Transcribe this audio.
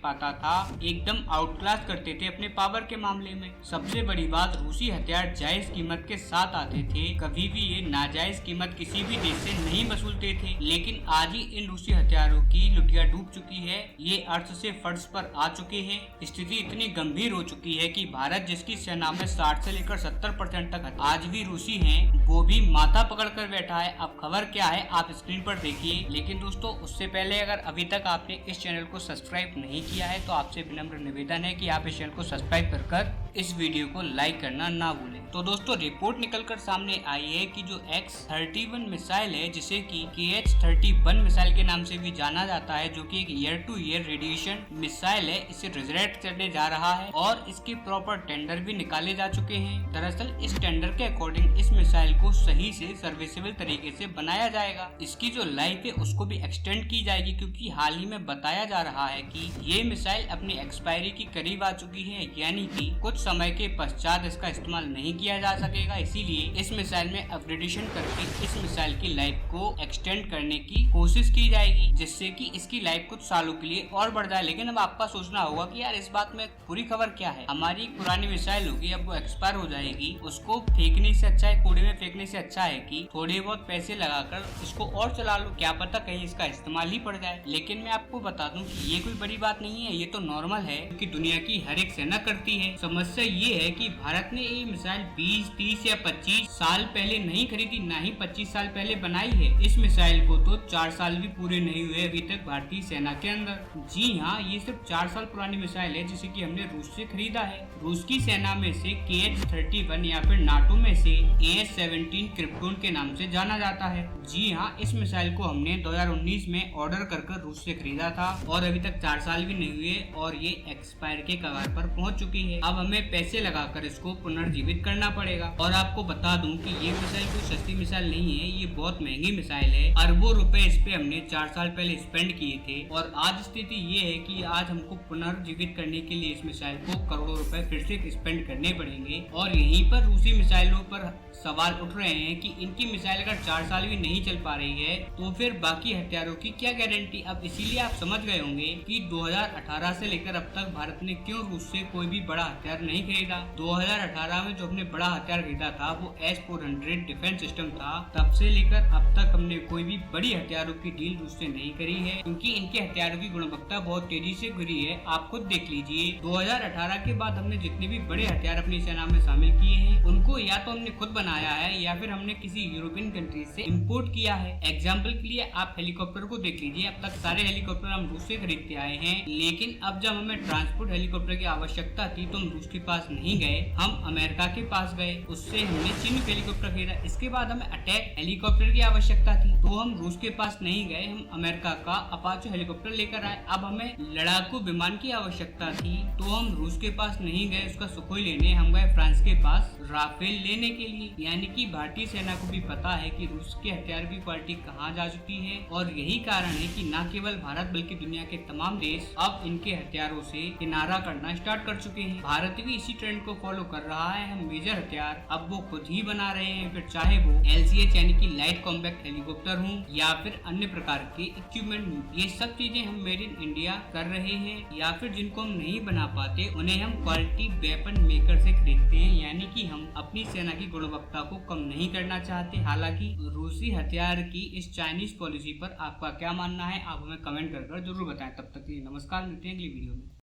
पाता था, एकदम आउटक्लास करते थे अपने पावर के मामले में। सबसे बड़ी बात, रूसी हथियार जायज कीमत के साथ आते थे, कभी भी ये नाजायज कीमत किसी भी देश से नहीं वसूलते थे। लेकिन आज ही इन रूसी हथियारों की लुटिया डूब चुकी है, ये अर्थ से फर्श पर आ चुके हैं। स्थिति इतनी गंभीर हो चुकी है कि भारत, जिसकी सेना में 60 से लेकर 70% तक आज भी रूसी हैं, वो भी माथा पकड़ कर बैठा है। अब खबर क्या है आप स्क्रीन पर देखिए। लेकिन दोस्तों, उससे पहले अगर अभी तक आपने इस चैनल को सब्सक्राइब नहीं किया है तो आपसे विनम्र निवेदन है कि आप इस चैनल को सब्सक्राइब कर इस वीडियो को लाइक करना ना भूलें। तो दोस्तों, रिपोर्ट निकलकर सामने आई है कि जो X-31 मिसाइल है, जिसे कि KH-31 मिसाइल के नाम से भी जाना जाता है, जो कि एक year two year radiation missile है, इसे रिजरेक्ट करने जा रहा है और इसके प्रॉपर टेंडर भी निकाले जा चुके हैं। दरअसल इस टेंडर के अकॉर्डिंग इस मिसाइल को सही से सर्विसेबल तरीके से बनाया जाएगा। इसकी जो लाइफ है उसको भी एक्सटेंड की जाएगी, क्योंकि हाल ही में बताया जा रहा है कि ये मिसाइल अपनी एक्सपायरी की करीब आ चुकी है, यानी कि कुछ समय के पश्चात इसका इस्तेमाल नहीं किया जा सकेगा। इसीलिए इस मिसाइल में अपग्रेडेशन करके इस मिसाइल की लाइफ को एक्सटेंड करने की कोशिश की जाएगी, जिससे कि इसकी लाइफ कुछ सालों के लिए और बढ़ जाए। लेकिन अब आपका सोचना होगा कि यार इस बात में पूरी खबर क्या है, हमारी एक पुरानी मिसाइल होगी, अब वो एक्सपायर हो जाएगी, उसको फेंकने से अच्छा है, कूड़े में फेंकने से अच्छा है कि थोड़े बहुत पैसे लगाकर इसको और चला लो, क्या पता कहीं इसका इस्तेमाल ही पड़ जाए। लेकिन मैं आपको बता दूं कि ये कोई बड़ी बात नहीं है, ये तो नॉर्मल है, क्योंकि दुनिया की हर एक सेना करती है। समस्या ये है कि भारत ने ये मिसाइल 20, 30 या 25 साल पहले नहीं खरीदी, ना ही 25 साल पहले बनाई है। इस मिसाइल को तो 4 साल भी पूरे नहीं हुए अभी तक भारतीय सेना के अंदर। जी हाँ, ये सिर्फ 4 साल पुरानी मिसाइल है, जिसे कि हमने रूस से खरीदा है। रूस की सेना में से KH-31 या फिर नाटो में से AS-17 क्रिप्टोन के नाम से जाना जाता है। जी हाँ, इस मिसाइल को हमने 2019 में ऑर्डर कर रूस से खरीदा था और अभी तक 4 साल भी नहीं हुए और ये एक्सपायर के कगार पर पहुंच चुकी है। अब हमें पैसे लगाकर इसको पुनर्जीवित करना पड़ेगा। और आपको बता दूं कि ये मिसाइल कोई सस्ती मिसाइल नहीं है, ये बहुत महंगी मिसाइल है। अरबों रुपए इस पे हमने 4 साल पहले स्पेंड किए थे और आज स्थिति ये है कि आज हमको पुनर्जीवित करने के लिए इस मिसाइल को करोड़ों रुपए फिर से स्पेंड करने पड़ेंगे। और यहीं पर रूसी मिसाइलों पर सवाल उठ रहे हैं कि इनकी मिसाइल अगर 4 साल भी नहीं चल पा रही है तो फिर बाकी हथियारों की क्या गारंटी। अब इसीलिए आप समझ गए होंगे कि 2018 से लेकर अब तक भारत ने क्यों रूस से कोई भी बड़ा हथियार नहीं खरीदा। 2018 में जो हमने बड़ा हथियार खरीदा था वो S-400 डिफेंस सिस्टम था। तब से लेकर अब तक हमने कोई भी बड़ी हथियारों की डील रूस से नहीं करी है, क्योंकि इनके हथियारों की गुणवत्ता बहुत तेजी से गिरी है। आप खुद देख लीजिए, 2018 के बाद हमने जितने भी बड़े हथियार अपनी सेना में शामिल किए हैं उनको या तो हमने खुद बनाया है या फिर हमने किसी यूरोपियन कंट्री से इंपोर्ट किया है। एग्जाम्पल के लिए आप हेलीकॉप्टर को देख लीजिए, अब तक सारे हेलीकॉप्टर हम रूस से खरीदते आए हैं। लेकिन अब जब हमें ट्रांसपोर्ट हेलीकॉप्टर की आवश्यकता थी तो हम रूस के पास नहीं गए, हम अमेरिका के पास गए, उससे हमने चिनूक हेलीकॉप्टर खरीदा। इसके बाद हमें अटैक हेलीकॉप्टर की आवश्यकता थी तो हम रूस के पास नहीं गए, हम अमेरिका का अपाचे हेलीकॉप्टर लेकर आए। अब हमें लड़ाकू विमान की आवश्यकता थी तो हम रूस के पास नहीं गए उसका सुखोई लेने, हम गए फ्रांस के पास राफेल लेने के लिए। यानी कि भारतीय सेना को भी पता है कि रूस के हथियार की क्वालिटी कहाँ जा चुकी है और यही कारण है कि न केवल भारत बल्कि दुनिया के तमाम देश अब इनके हथियारों से किनारा करना स्टार्ट कर चुके हैं। भारत भी इसी ट्रेंड को फॉलो कर रहा है। हम मेजर हथियार अब वो खुद ही बना रहे हैं, फिर चाहे वो LCH यानी कि लाइट कॉम्पैक्ट हेलीकॉप्टर हो या फिर अन्य प्रकार के इक्विपमेंट हो। ये सब चीजें हम मेड इन इंडिया कर रहे हैं, या फिर जिनको हम नहीं बना पाते उन्हें हम क्वालिटी वेपन मेकर से खरीदते हैं। यानी कि हम अपनी सेना की गुणवत्ता को कम नहीं करना चाहते। हालांकि रूसी हथियार की इस चाइनीज पॉलिसी पर आपका क्या मानना है, आप हमें कमेंट कर जरूर बताएं। तब तक के लिए नमस्कार, मिलते हैं अगली वीडियो में।